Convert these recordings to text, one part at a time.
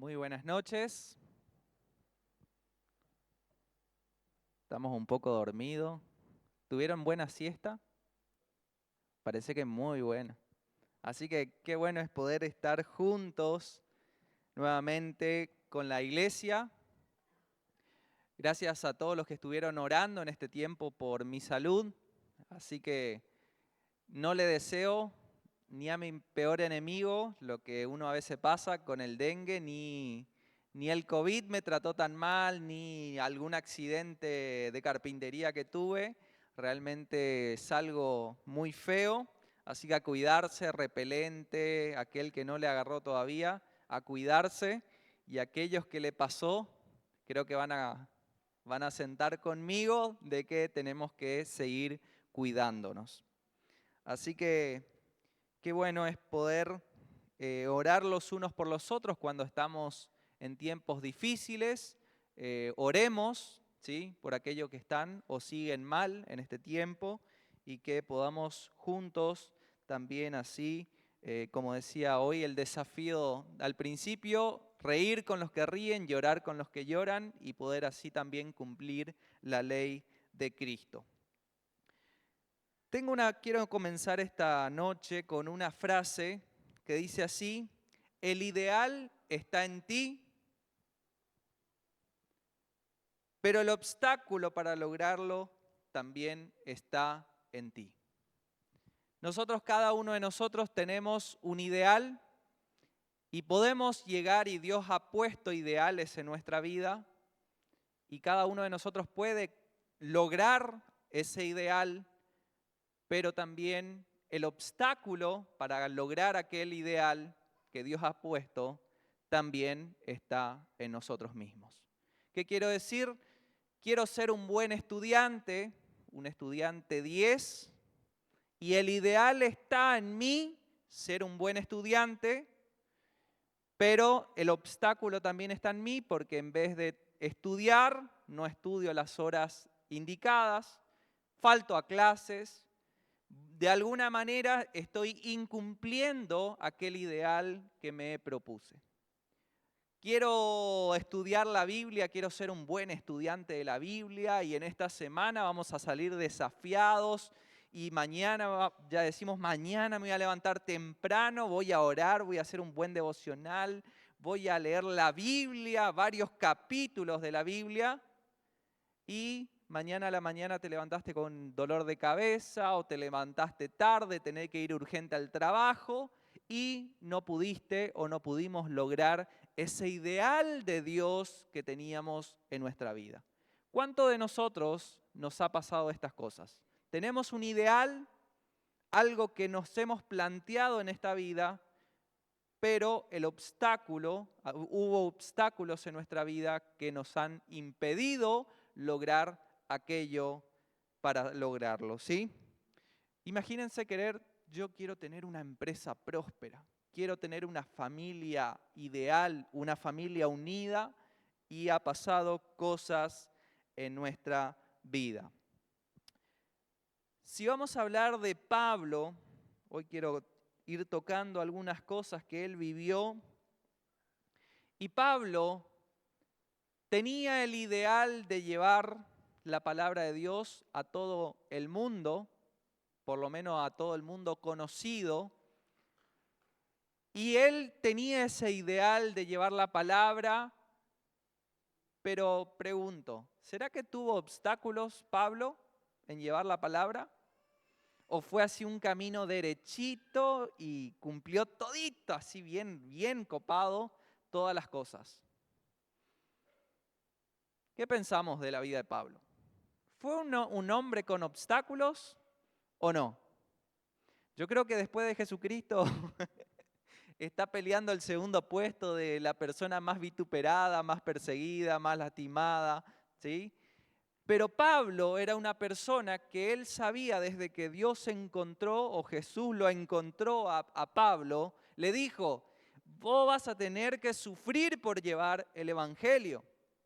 Muy buenas noches. Estamos un poco dormidos. ¿Tuvieron buena siesta? Parece que muy buena. Así que qué bueno es poder estar juntos nuevamente con la iglesia. Gracias a todos los que estuvieron orando en este tiempo por mi salud. Así que no le deseo ni a mi peor enemigo lo que uno a veces pasa con el dengue, ni el COVID me trató tan mal, ni algún accidente de carpintería que tuve. Realmente es algo muy feo, así que a cuidarse, repelente, aquel que no le agarró todavía, a cuidarse. Y aquellos que le pasó, creo que van a sentar conmigo de que tenemos que seguir cuidándonos. Así que qué bueno es poder orar los unos por los otros cuando estamos en tiempos difíciles. Oremos, ¿sí?, por aquellos que están o siguen mal en este tiempo y que podamos juntos también así, como decía hoy, el desafío al principio, reír con los que ríen, llorar con los que lloran y poder así también cumplir la ley de Cristo. Quiero comenzar esta noche con una frase que dice así: el ideal está en ti, pero el obstáculo para lograrlo también está en ti. Cada uno de nosotros tenemos un ideal y podemos llegar, y Dios ha puesto ideales en nuestra vida, y cada uno de nosotros puede lograr ese ideal, pero también el obstáculo para lograr aquel ideal que Dios ha puesto también está en nosotros mismos. ¿Qué quiero decir? Quiero ser un buen estudiante, un estudiante 10, y el ideal está en mí, ser un buen estudiante, pero el obstáculo también está en mí porque en vez de estudiar, no estudio las horas indicadas, falto a clases. De alguna manera estoy incumpliendo aquel ideal que me propuse. Quiero estudiar la Biblia, quiero ser un buen estudiante de la Biblia y en esta semana vamos a salir desafiados y mañana, ya decimos, mañana me voy a levantar temprano, voy a orar, voy a hacer un buen devocional, voy a leer la Biblia, varios capítulos de la Biblia, y mañana a la mañana te levantaste con dolor de cabeza o te levantaste tarde, tenés que ir urgente al trabajo y no pudiste o no pudimos lograr ese ideal de Dios que teníamos en nuestra vida. ¿Cuánto de nosotros nos ha pasado estas cosas? Tenemos un ideal, algo que nos hemos planteado en esta vida, pero hubo obstáculos en nuestra vida que nos han impedido lograr aquello para lograrlo, ¿sí? Imagínense yo quiero tener una empresa próspera, quiero tener una familia ideal, una familia unida, y ha pasado cosas en nuestra vida. Si vamos a hablar de Pablo, hoy quiero ir tocando algunas cosas que él vivió. Y Pablo tenía el ideal de llevar la palabra de Dios a todo el mundo, por lo menos a todo el mundo conocido. Y él tenía ese ideal de llevar la palabra, pero pregunto, ¿será que tuvo obstáculos Pablo en llevar la palabra? ¿O fue así un camino derechito y cumplió todito, así bien copado, todas las cosas? ¿Qué pensamos de la vida de Pablo? ¿Fue un hombre con obstáculos o no? Yo creo que después de Jesucristo está peleando el segundo puesto de la persona más vituperada, más perseguida, más lastimada, ¿sí? Pero Pablo era una persona que él sabía desde que Dios encontró o Jesús lo encontró a Pablo, le dijo: vos vas a tener que sufrir por llevar el evangelio.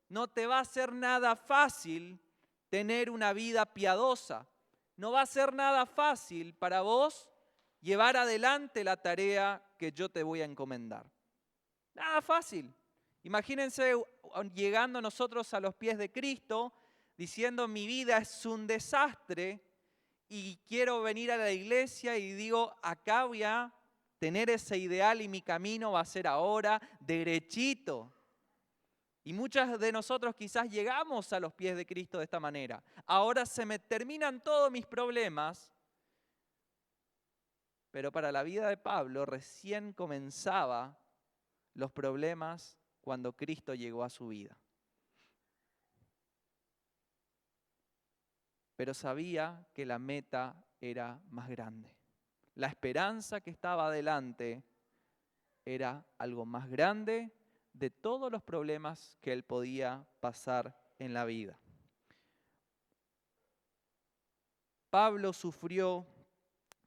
No te va a ser nada fácil tener una vida piadosa. No va a ser nada fácil para vos llevar adelante la tarea que yo te voy a encomendar. Nada fácil. Imagínense llegando nosotros a los pies de Cristo, diciendo mi vida es un desastre y quiero venir a la iglesia y digo, acá voy a tener ese ideal y mi camino va a ser ahora derechito. Y muchas de nosotros quizás llegamos a los pies de Cristo de esta manera. Ahora se me terminan todos mis problemas, pero para la vida de Pablo recién comenzaba los problemas cuando Cristo llegó a su vida. Pero sabía que la meta era más grande. La esperanza que estaba adelante era algo más grande de todos los problemas que él podía pasar en la vida. Pablo sufrió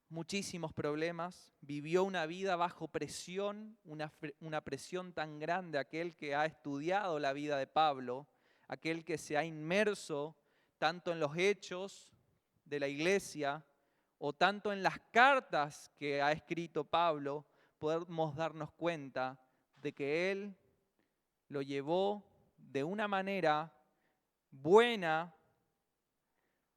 muchísimos problemas, vivió una vida bajo presión, una presión tan grande. Aquel que ha estudiado la vida de Pablo, aquel que se ha inmerso tanto en los hechos de la iglesia o tanto en las cartas que ha escrito Pablo, podemos darnos cuenta de que él lo llevó de una manera buena,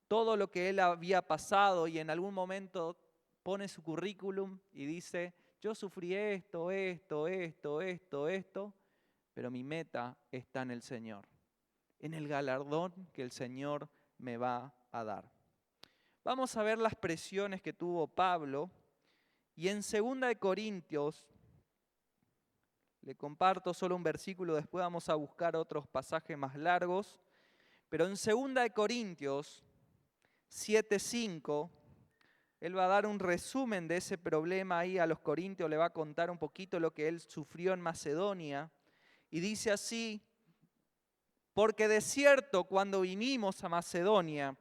todo lo que él había pasado, y en algún momento pone su currículum y dice, yo sufrí esto, pero mi meta está en el Señor, en el galardón que el Señor me va a dar. Vamos a ver las presiones que tuvo Pablo, y en 2 de Corintios, le comparto solo un versículo, después vamos a buscar otros pasajes más largos, pero en 2 de Corintios 7:5, él va a dar un resumen de ese problema ahí a los corintios, le va a contar un poquito lo que él sufrió en Macedonia, y dice así, porque de cierto cuando vinimos a Macedonia,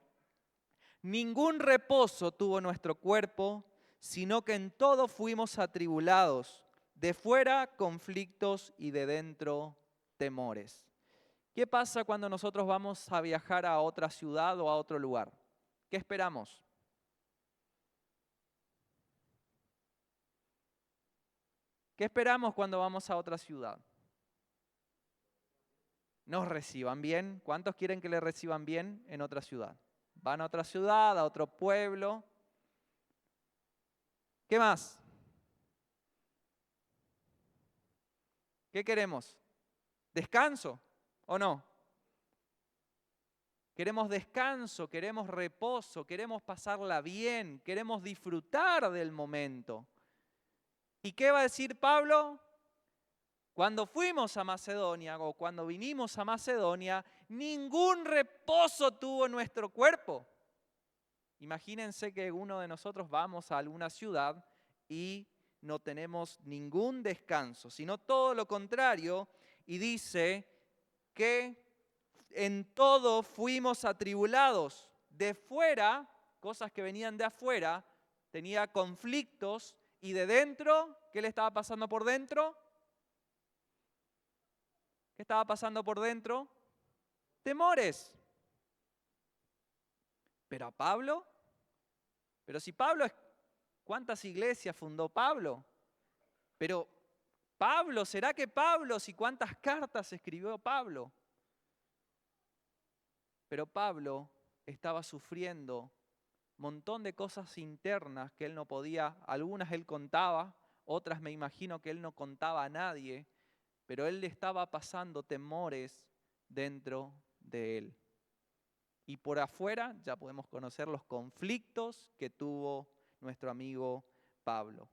ningún reposo tuvo nuestro cuerpo, sino que en todo fuimos atribulados, de fuera conflictos y de dentro temores. ¿Qué pasa cuando nosotros vamos a viajar a otra ciudad o a otro lugar? ¿Qué esperamos? ¿Qué esperamos cuando vamos a otra ciudad? ¿Nos reciban bien? ¿Cuántos quieren que le reciban bien en otra ciudad? Van a otra ciudad, a otro pueblo. ¿Qué más? ¿Qué queremos? ¿Descanso o no? Queremos descanso, queremos reposo, queremos pasarla bien, queremos disfrutar del momento. ¿Y qué va a decir Pablo? Cuando fuimos a Macedonia o cuando vinimos a Macedonia, ningún reposo tuvo nuestro cuerpo. Imagínense que uno de nosotros vamos a alguna ciudad y no tenemos ningún descanso, sino todo lo contrario, y dice que en todo fuimos atribulados. De fuera, cosas que venían de afuera, tenía conflictos, y de dentro, ¿qué le estaba pasando por dentro? ¿Qué estaba pasando por dentro? Temores. Pero a Pablo, pero si Pablo, ¿cuántas iglesias fundó Pablo? Pero Pablo, ¿será que Pablo, si cuántas cartas escribió Pablo? Pero Pablo estaba sufriendo un montón de cosas internas que él no podía, algunas él contaba, otras me imagino que él no contaba a nadie, pero él le estaba pasando temores dentro de él. Y por afuera ya podemos conocer los conflictos que tuvo nuestro amigo Pablo.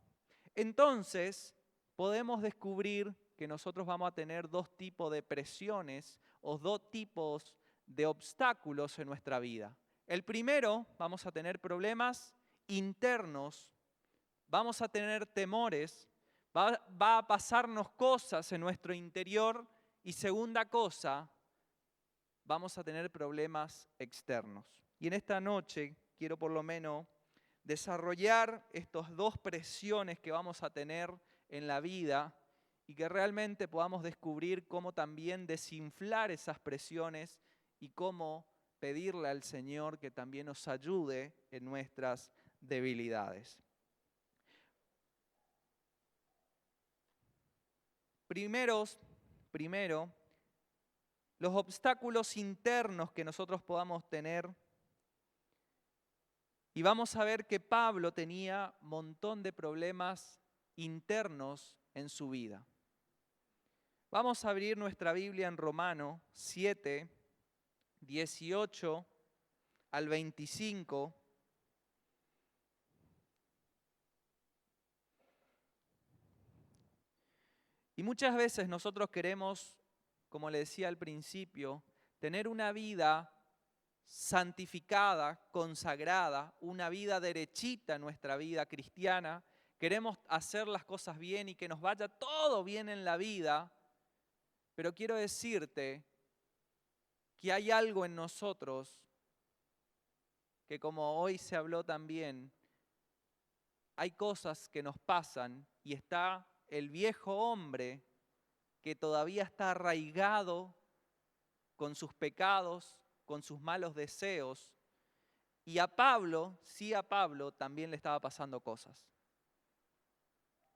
Entonces, podemos descubrir que nosotros vamos a tener dos tipos de presiones o dos tipos de obstáculos en nuestra vida. El primero, vamos a tener problemas internos, vamos a tener temores, va a pasarnos cosas en nuestro interior, y segunda cosa, vamos a tener problemas externos. Y en esta noche quiero por lo menos desarrollar estas dos presiones que vamos a tener en la vida y que realmente podamos descubrir cómo también desinflar esas presiones y cómo pedirle al Señor que también nos ayude en nuestras debilidades. Primero, primero, los obstáculos internos que nosotros podamos tener. Y vamos a ver que Pablo tenía un montón de problemas internos en su vida. Vamos a abrir nuestra Biblia en Romanos 7, 18 al 25. Y muchas veces nosotros queremos, como le decía al principio, tener una vida santificada, consagrada, una vida derechita en nuestra vida cristiana. Queremos hacer las cosas bien y que nos vaya todo bien en la vida, pero quiero decirte que hay algo en nosotros que, como hoy se habló también, hay cosas que nos pasan y está el viejo hombre que todavía está arraigado con sus pecados, con sus malos deseos. Y a Pablo, sí, a Pablo también le estaba pasando cosas.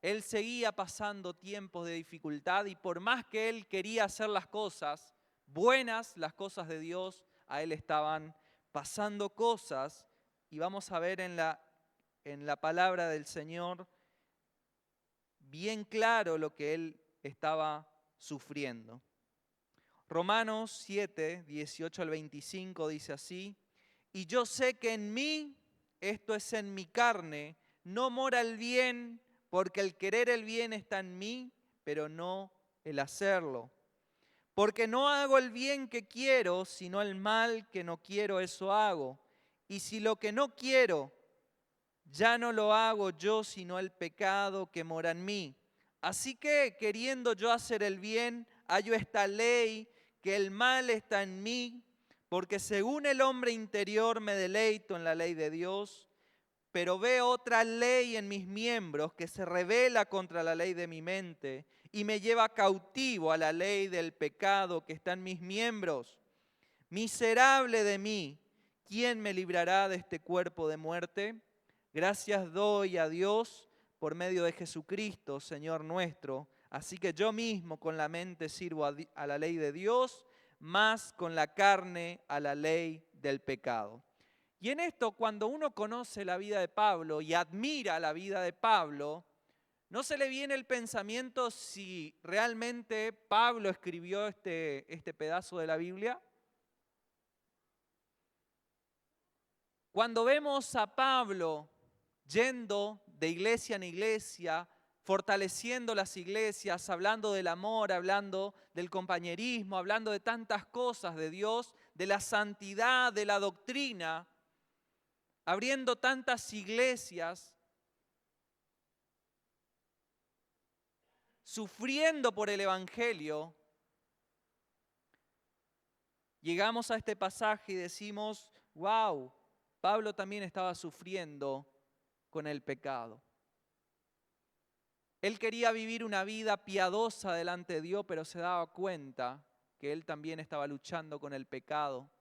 Él seguía pasando tiempos de dificultad y por más que él quería hacer las cosas buenas, las cosas de Dios, a él estaban pasando cosas. Y vamos a ver en la palabra del Señor bien claro lo que él estaba sufriendo. Romanos 7, 18 al 25 dice así: y yo sé que en mí, esto es en mi carne, no mora el bien, porque el querer el bien está en mí, pero no el hacerlo. Porque no hago el bien que quiero, sino el mal que no quiero, eso hago. Y si lo que no quiero, ya no lo hago yo, sino el pecado que mora en mí. Así que, queriendo yo hacer el bien, hallo esta ley, que el mal está en mí, porque según el hombre interior me deleito en la ley de Dios, pero veo otra ley en mis miembros que se rebela contra la ley de mi mente y me lleva cautivo a la ley del pecado que está en mis miembros. Miserable de mí, ¿quién me librará de este cuerpo de muerte? Gracias doy a Dios por medio de Jesucristo, Señor nuestro. Así que yo mismo con la mente sirvo a la ley de Dios, más con la carne a la ley del pecado. Y en esto, cuando uno conoce la vida de Pablo y admira la vida de Pablo, ¿no se le viene el pensamiento si realmente Pablo escribió este pedazo de la Biblia? Cuando vemos a Pablo yendo de iglesia en iglesia, fortaleciendo las iglesias, hablando del amor, hablando del compañerismo, hablando de tantas cosas de Dios, de la santidad, de la doctrina, abriendo tantas iglesias, sufriendo por el Evangelio, llegamos a este pasaje y decimos, wow, Pablo también estaba sufriendo con el pecado. Él quería vivir una vida piadosa delante de Dios, pero se daba cuenta que él también estaba luchando con el pecado.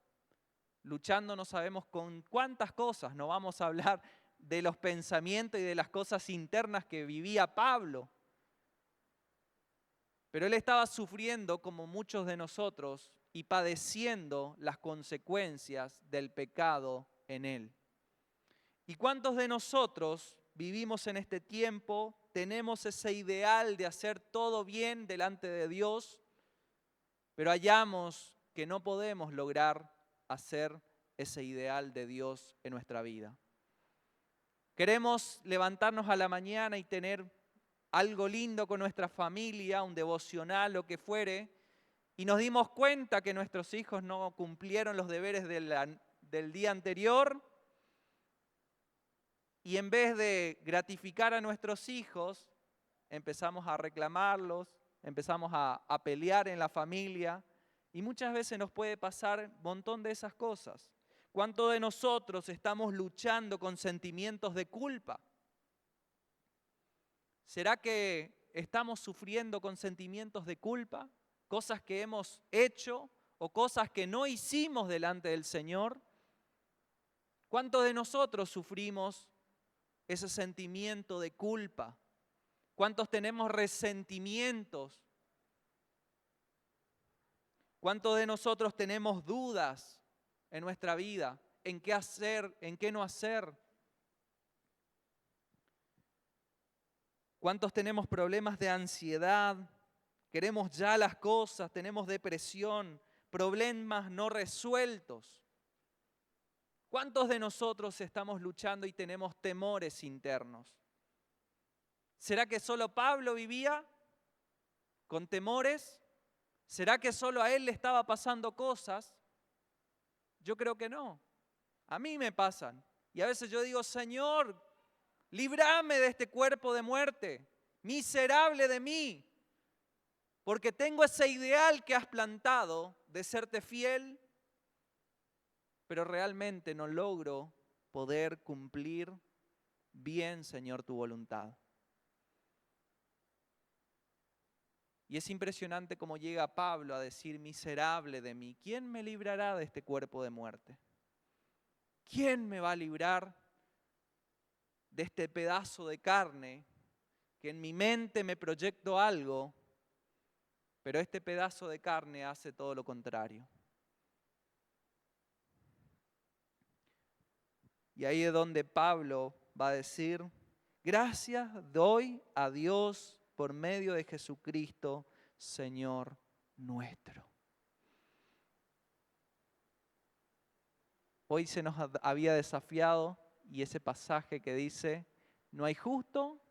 Luchando no sabemos con cuántas cosas, no vamos a hablar de los pensamientos y de las cosas internas que vivía Pablo. Pero él estaba sufriendo como muchos de nosotros y padeciendo las consecuencias del pecado en él. ¿Y cuántos de nosotros vivimos en este tiempo, tenemos ese ideal de hacer todo bien delante de Dios, pero hallamos que no podemos lograr hacer ese ideal de Dios en nuestra vida? Queremos levantarnos a la mañana y tener algo lindo con nuestra familia, un devocional, lo que fuere, y nos dimos cuenta que nuestros hijos no cumplieron los deberes del día anterior, y en vez de gratificar a nuestros hijos, empezamos a reclamarlos, empezamos a pelear en la familia, y muchas veces nos puede pasar un montón de esas cosas. ¿Cuántos de nosotros estamos luchando con sentimientos de culpa? ¿Será que estamos sufriendo con sentimientos de culpa? Cosas que hemos hecho o cosas que no hicimos delante del Señor. ¿Cuántos de nosotros sufrimos ese sentimiento de culpa? ¿Cuántos tenemos resentimientos? ¿Cuántos de nosotros tenemos dudas en nuestra vida? ¿En qué hacer? ¿En qué no hacer? ¿Cuántos tenemos problemas de ansiedad? Queremos ya las cosas, tenemos depresión, problemas no resueltos. ¿Cuántos de nosotros estamos luchando y tenemos temores internos? ¿Será que solo Pablo vivía con temores? ¿Será que solo a él le estaba pasando cosas? Yo creo que no. A mí me pasan. Y a veces yo digo, Señor, líbrame de este cuerpo de muerte, miserable de mí, porque tengo ese ideal que has plantado de serte fiel, pero realmente no logro poder cumplir bien, Señor, tu voluntad. Y es impresionante cómo llega Pablo a decir, miserable de mí, ¿quién me librará de este cuerpo de muerte? ¿Quién me va a librar de este pedazo de carne que en mi mente me proyecto algo, pero este pedazo de carne hace todo lo contrario? Y ahí es donde Pablo va a decir, gracias doy a Dios por medio de Jesucristo, Señor nuestro. Hoy se nos había desafiado y ese pasaje que dice, no hay justo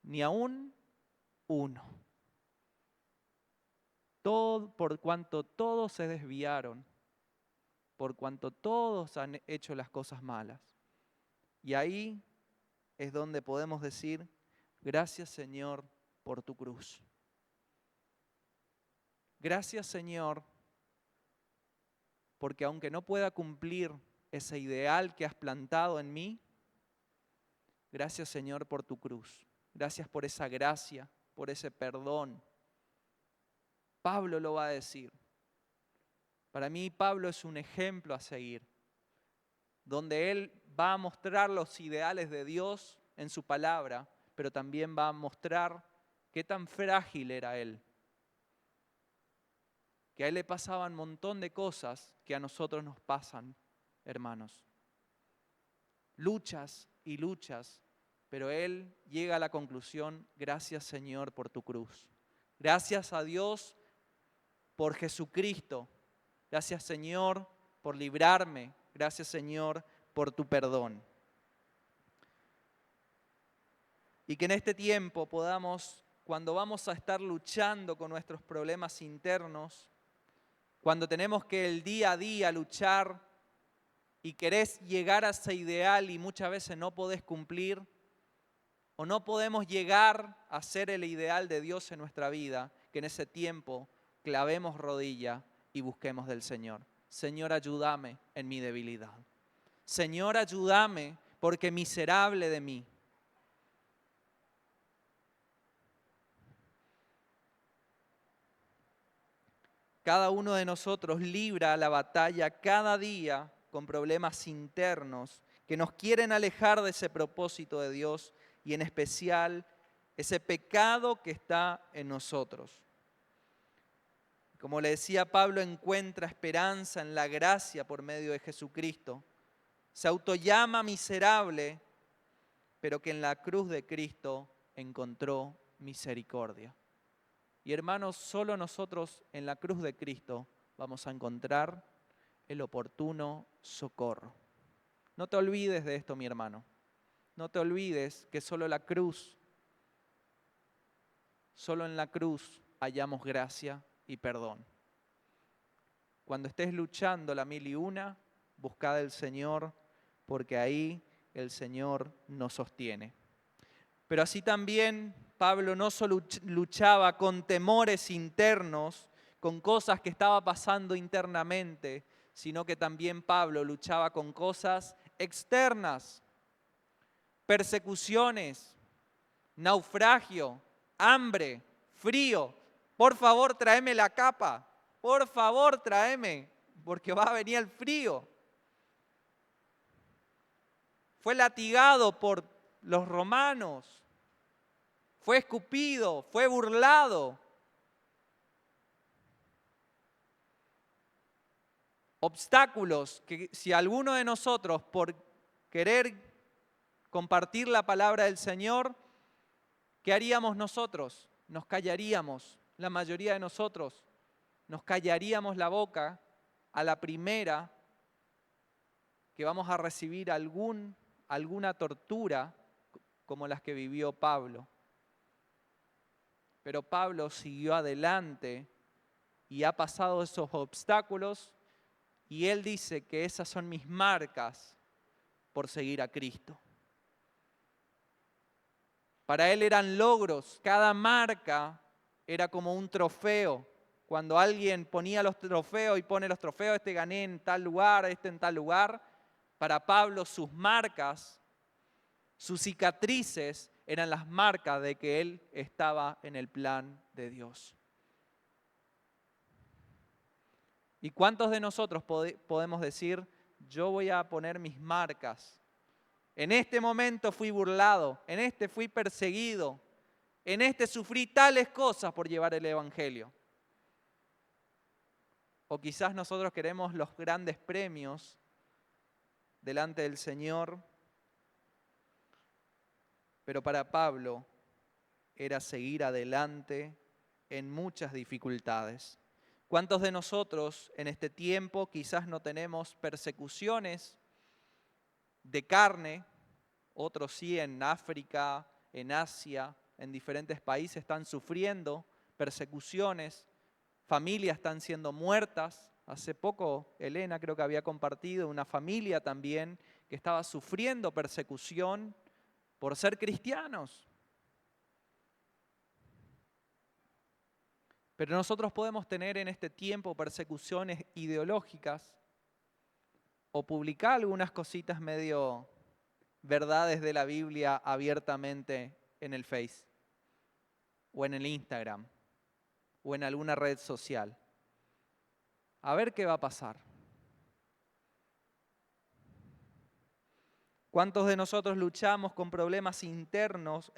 ni aún uno. Todo, por cuanto todos se desviaron, por cuanto todos han hecho las cosas malas. Y ahí es donde podemos decir, gracias Señor por tu cruz. Gracias Señor, porque aunque no pueda cumplir ese ideal que has plantado en mí, gracias Señor por tu cruz. Gracias por esa gracia, por ese perdón. Pablo lo va a decir. Para mí Pablo es un ejemplo a seguir, donde él va a mostrar los ideales de Dios en su palabra, pero también va a mostrar qué tan frágil era él. Que a él le pasaban un montón de cosas que a nosotros nos pasan, hermanos. Luchas y luchas, pero él llega a la conclusión, gracias Señor por tu cruz. Gracias a Dios por Jesucristo. Gracias Señor por librarme. Gracias Señor por tu perdón. Y que en este tiempo podamos, cuando vamos a estar luchando con nuestros problemas internos, cuando tenemos que el día a día luchar y querés llegar a ese ideal y muchas veces no podés cumplir, o no podemos llegar a ser el ideal de Dios en nuestra vida, que en ese tiempo clavemos rodilla y busquemos del Señor. Señor, ayúdame en mi debilidad. Señor, ayúdame porque miserable de mí. Cada uno de nosotros libra la batalla cada día con problemas internos que nos quieren alejar de ese propósito de Dios y en especial ese pecado que está en nosotros. Como le decía Pablo, encuentra esperanza en la gracia por medio de Jesucristo. Se autollama miserable, pero que en la cruz de Cristo encontró misericordia. Y hermanos, solo nosotros en la cruz de Cristo vamos a encontrar el oportuno socorro. No te olvides de esto, mi hermano. No te olvides que solo en la cruz hallamos gracia y perdón. Cuando estés luchando la 1001, buscad al Señor, porque ahí el Señor nos sostiene. Pero así también Pablo no solo luchaba con temores internos, con cosas que estaba pasando internamente, sino que también Pablo luchaba con cosas externas, persecuciones, naufragio, hambre, frío. Por favor, tráeme la capa. Por favor, tráeme, porque va a venir el frío. Fue latigado por los romanos. Fue escupido, fue burlado. obstáculos que si alguno de nosotros por querer compartir la palabra del Señor, ¿qué haríamos nosotros? Nos callaríamos, la mayoría de nosotros, nos callaríamos la boca a la primera que vamos a recibir alguna tortura como las que vivió Pablo. Pero Pablo siguió adelante y ha pasado esos obstáculos y él dice que esas son mis marcas por seguir a Cristo. Para él eran logros, cada marca era como un trofeo. Cuando alguien ponía los trofeos y pone los trofeos, este gané en tal lugar, este en tal lugar, para Pablo sus marcas, sus cicatrices eran las marcas de que él estaba en el plan de Dios. ¿Y cuántos de nosotros podemos decir, yo voy a poner mis marcas? En este momento fui burlado, en este fui perseguido, en este sufrí tales cosas por llevar el Evangelio. O quizás nosotros queremos los grandes premios delante del Señor, pero para Pablo era seguir adelante en muchas dificultades. ¿Cuántos de nosotros en este tiempo quizás no tenemos persecuciones de carne? Otros sí, en África, en Asia, en diferentes países están sufriendo persecuciones, familias están siendo muertas. Hace poco Elena creo que había compartido una familia también que estaba sufriendo persecución por ser cristianos. Pero nosotros podemos tener en este tiempo persecuciones ideológicas o publicar algunas cositas medio verdades de la Biblia abiertamente en el Face o en el Instagram o en alguna red social. A ver qué va a pasar. ¿Cuántos de nosotros luchamos con problemas externos,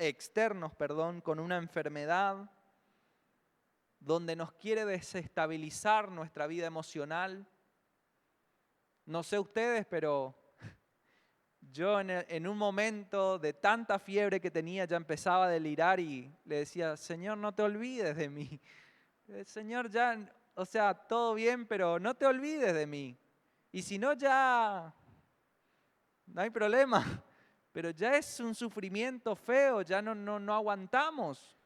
con una enfermedad donde nos quiere desestabilizar nuestra vida emocional? No sé ustedes, pero yo en un momento de tanta fiebre que tenía ya empezaba a delirar y le decía, Señor, no te olvides de mí. Señor, ya, o sea, todo bien, pero no te olvides de mí. Y si no, ya no hay problema. Pero ya es un sufrimiento feo, ya no aguantamos.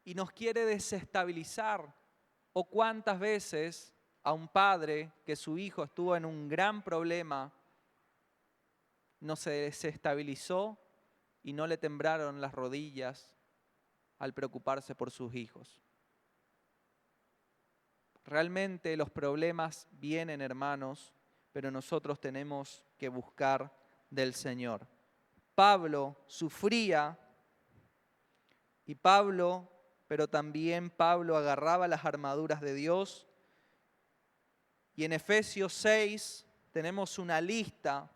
Y nos quiere desestabilizar. ¿O cuántas veces a un padre que su hijo estuvo en un gran problema no se desestabilizó y no le temblaron las rodillas al preocuparse por sus hijos? Realmente los problemas vienen, hermanos, pero nosotros tenemos que buscar del Señor. Pablo sufría pero también Pablo agarraba las armaduras de Dios. Y en Efesios 6 tenemos una lista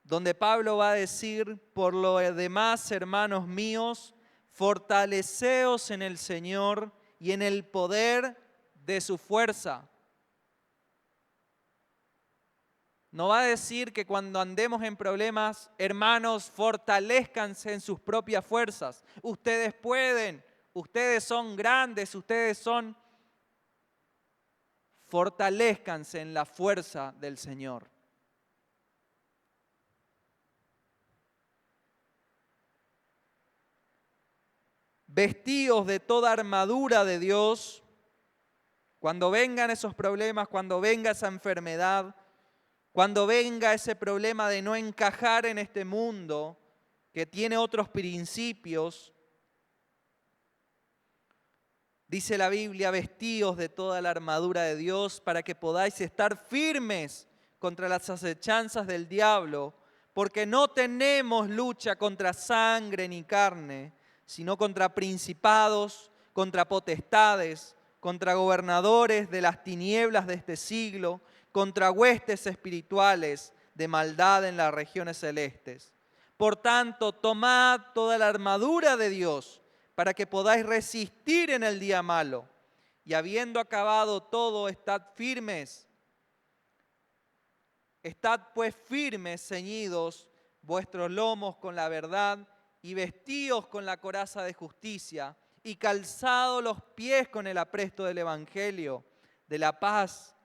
donde Pablo va a decir, por lo demás, hermanos míos, fortaleceos en el Señor y en el poder de su fuerza. No va a decir que cuando andemos en problemas, hermanos, fortalezcanse en sus propias fuerzas. Ustedes pueden, ustedes son grandes, fortalezcanse en la fuerza del Señor. Vestíos de toda armadura de Dios. Cuando vengan esos problemas, cuando venga esa enfermedad, cuando venga ese problema de no encajar en este mundo que tiene otros principios, dice la Biblia, vestíos de toda la armadura de Dios para que podáis estar firmes contra las acechanzas del diablo, porque no tenemos lucha contra sangre ni carne, sino contra principados, contra potestades, contra gobernadores de las tinieblas de este siglo, contra huestes espirituales de maldad en las regiones celestes. Por tanto, tomad toda la armadura de Dios para que podáis resistir en el día malo y habiendo acabado todo, estad firmes. Estad pues firmes, ceñidos vuestros lomos con la verdad y vestidos con la coraza de justicia y calzados los pies con el apresto del evangelio de la paz.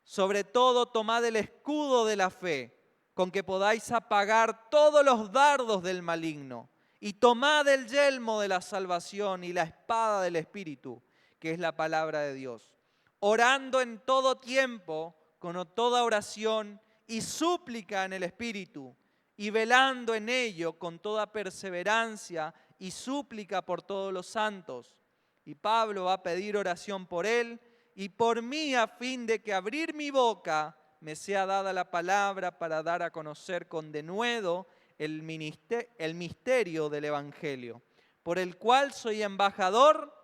Sobre todo tomad el escudo de la fe, con que podáis apagar todos los dardos del maligno. Y tomad el yelmo de la salvación y la espada del Espíritu, que es la palabra de Dios. Orando en todo tiempo, con toda oración y súplica en el Espíritu, y velando en ello con toda perseverancia y súplica por todos los santos. Y Pablo va a pedir oración por él y por mí, a fin de que abrir mi boca me sea dada la palabra para dar a conocer con denuedo el misterio del Evangelio, por el cual soy embajador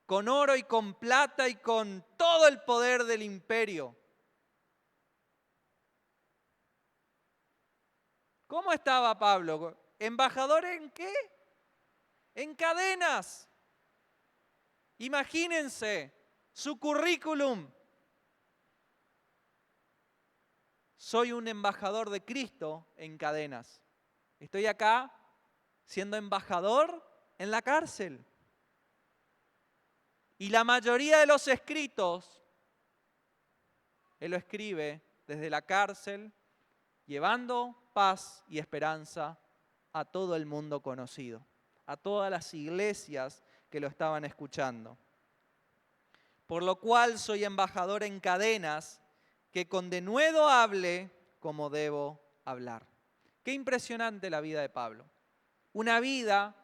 con oro y con plata y con todo el poder del imperio. ¿Cómo estaba Pablo? ¿Embajador en qué? En cadenas. Imagínense su currículum. Soy un embajador de Cristo en cadenas. Estoy acá siendo embajador en la cárcel. Y la mayoría de los escritos, él lo escribe desde la cárcel, llevando paz y esperanza a todo el mundo conocido, a todas las iglesias que lo estaban escuchando. Por lo cual soy embajador en cadenas, que con denuedo hable como debo hablar. Qué impresionante la vida de Pablo. Una vida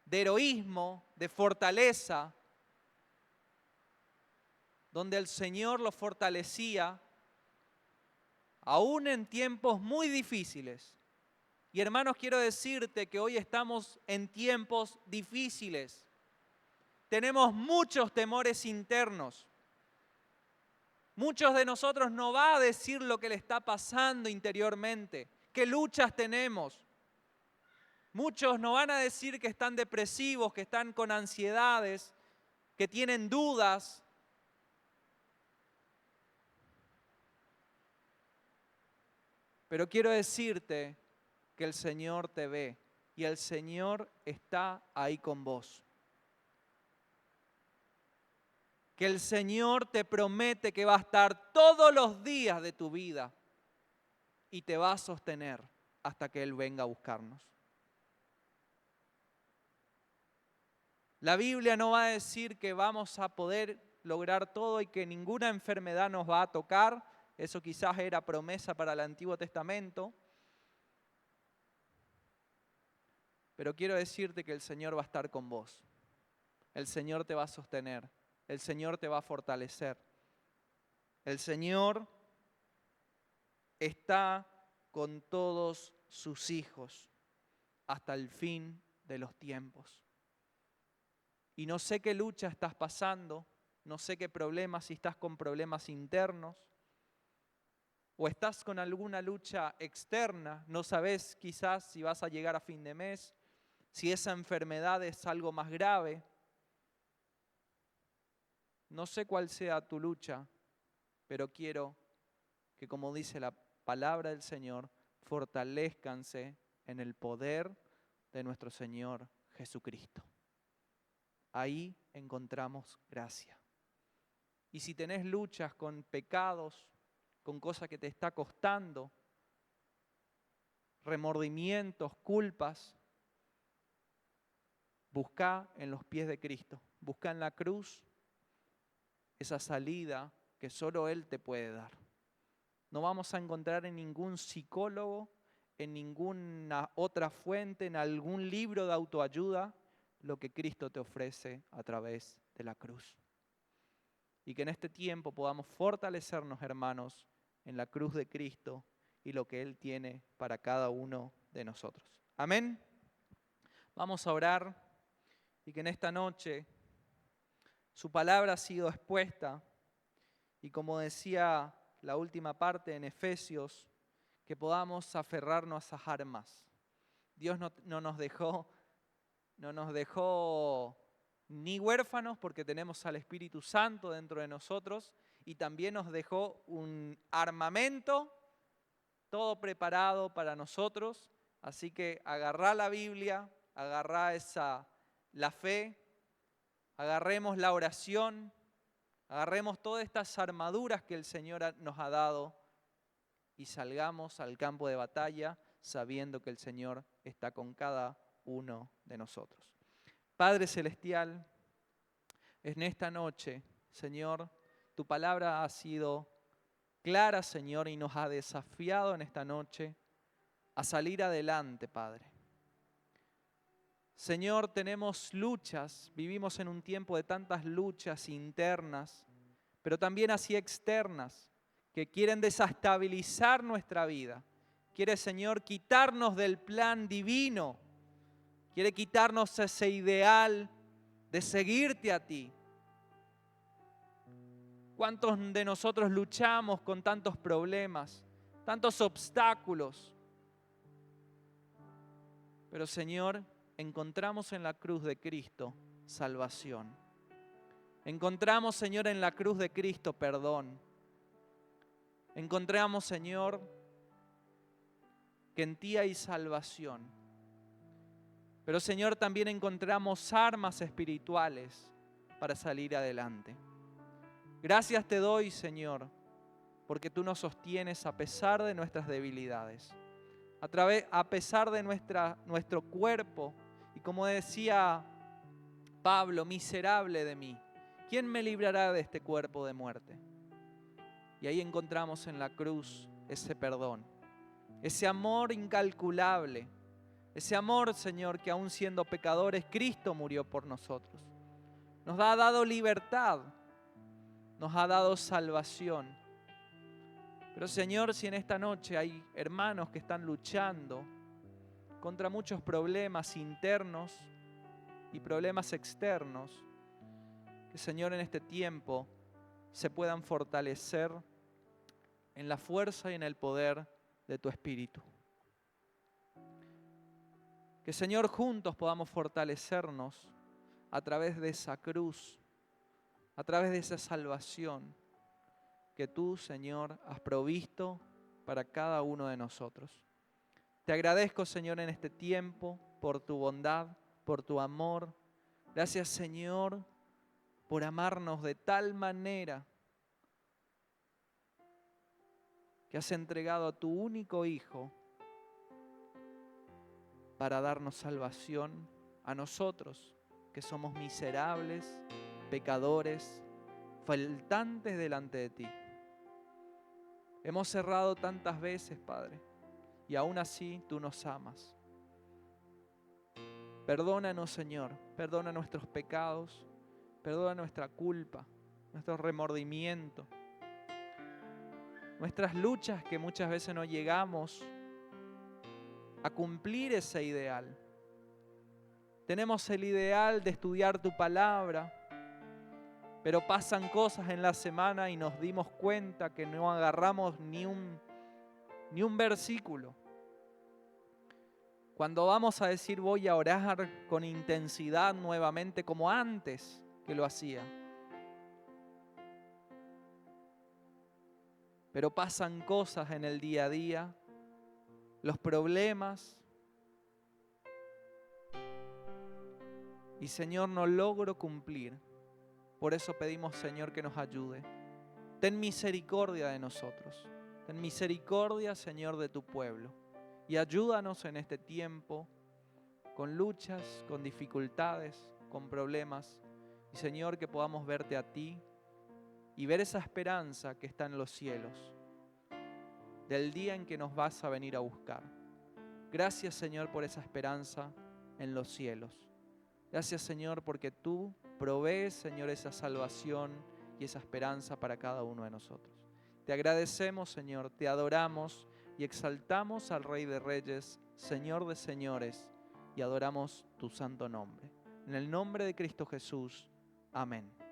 de heroísmo, de fortaleza, donde el Señor lo fortalecía, aún en tiempos muy difíciles. Y hermanos, quiero decirte que hoy estamos en tiempos difíciles. Tenemos muchos temores internos. Muchos de nosotros no va a decir lo que le está pasando interiormente, qué luchas tenemos. Muchos no van a decir que están depresivos, que están con ansiedades, que tienen dudas. Pero quiero decirte que el Señor te ve y el Señor está ahí con vos. Que el Señor te promete que va a estar todos los días de tu vida y te va a sostener hasta que Él venga a buscarnos. La Biblia no va a decir que vamos a poder lograr todo y que ninguna enfermedad nos va a tocar. Eso quizás era promesa para el Antiguo Testamento. Pero quiero decirte que el Señor va a estar con vos. El Señor te va a sostener. El Señor te va a fortalecer. El Señor está con todos sus hijos hasta el fin de los tiempos. Y no sé qué lucha estás pasando, no sé qué problemas, si estás con problemas internos o estás con alguna lucha externa, no sabes quizás si vas a llegar a fin de mes, si esa enfermedad es algo más grave. No sé cuál sea tu lucha, pero quiero que, como dice la palabra del Señor, fortalezcanse en el poder de nuestro Señor Jesucristo. Ahí encontramos gracia. Y si tenés luchas con pecados, con cosas que te está costando, remordimientos, culpas, busca en los pies de Cristo, busca en la cruz esa salida que solo Él te puede dar. No vamos a encontrar en ningún psicólogo, en ninguna otra fuente, en algún libro de autoayuda, lo que Cristo te ofrece a través de la cruz. Y que en este tiempo podamos fortalecernos, hermanos, en la cruz de Cristo y lo que Él tiene para cada uno de nosotros. Amén. Vamos a orar y que en esta noche su palabra ha sido expuesta y, como decía la última parte en Efesios, que podamos aferrarnos a esas armas. Dios no nos dejó ni huérfanos porque tenemos al Espíritu Santo dentro de nosotros y también nos dejó un armamento, todo preparado para nosotros. Así que agarrá la Biblia, agarrá la fe, agarremos la oración, agarremos todas estas armaduras que el Señor nos ha dado y salgamos al campo de batalla sabiendo que el Señor está con cada uno de nosotros. Padre Celestial, en esta noche, Señor, tu palabra ha sido clara, Señor, y nos ha desafiado en esta noche a salir adelante, Padre. Señor, tenemos luchas, vivimos en un tiempo de tantas luchas internas, pero también así externas, que quieren desestabilizar nuestra vida. Quiere, Señor, quitarnos del plan divino. Quiere quitarnos ese ideal de seguirte a ti. ¿Cuántos de nosotros luchamos con tantos problemas, tantos obstáculos? Pero, Señor, encontramos en la cruz de Cristo salvación. Encontramos, Señor, en la cruz de Cristo perdón. Encontramos, Señor, que en ti hay salvación. Pero, Señor, también encontramos armas espirituales para salir adelante. Gracias te doy, Señor, porque tú nos sostienes a pesar de nuestras debilidades, a pesar de nuestro cuerpo. Y como decía Pablo, miserable de mí, ¿quién me librará de este cuerpo de muerte? Y ahí encontramos en la cruz ese perdón, ese amor incalculable, ese amor, Señor, que aún siendo pecadores, Cristo murió por nosotros. Nos ha dado libertad, nos ha dado salvación. Pero, Señor, si en esta noche hay hermanos que están luchando contra muchos problemas internos y problemas externos, que, Señor, en este tiempo se puedan fortalecer en la fuerza y en el poder de tu Espíritu. Que, Señor, juntos podamos fortalecernos a través de esa cruz, a través de esa salvación que tú, Señor, has provisto para cada uno de nosotros. Te agradezco, Señor, en este tiempo por tu bondad, por tu amor. Gracias, Señor, por amarnos de tal manera que has entregado a tu único Hijo para darnos salvación a nosotros, que somos miserables, pecadores, faltantes delante de ti. Hemos errado tantas veces, Padre, y aún así tú nos amas. Perdónanos, Señor, perdona nuestros pecados, perdona nuestra culpa, nuestro remordimiento, nuestras luchas que muchas veces no llegamos a cumplir ese ideal. Tenemos el ideal de estudiar tu palabra, pero pasan cosas en la semana y nos dimos cuenta que no agarramos ni un versículo. Cuando vamos a decir voy a orar con intensidad nuevamente como antes que lo hacía. Pero pasan cosas en el día a día, los problemas. Y, Señor, no logro cumplir. Por eso pedimos, Señor, que nos ayude. Ten misericordia de nosotros. Ten misericordia, Señor, de tu pueblo. Y ayúdanos en este tiempo con luchas, con dificultades, con problemas. Y, Señor, que podamos verte a ti y ver esa esperanza que está en los cielos, del día en que nos vas a venir a buscar. Gracias, Señor, por esa esperanza en los cielos. Gracias, Señor, porque tú provees, Señor, esa salvación y esa esperanza para cada uno de nosotros. Te agradecemos, Señor, te adoramos y exaltamos al Rey de Reyes, Señor de Señores, y adoramos tu santo nombre. En el nombre de Cristo Jesús. Amén.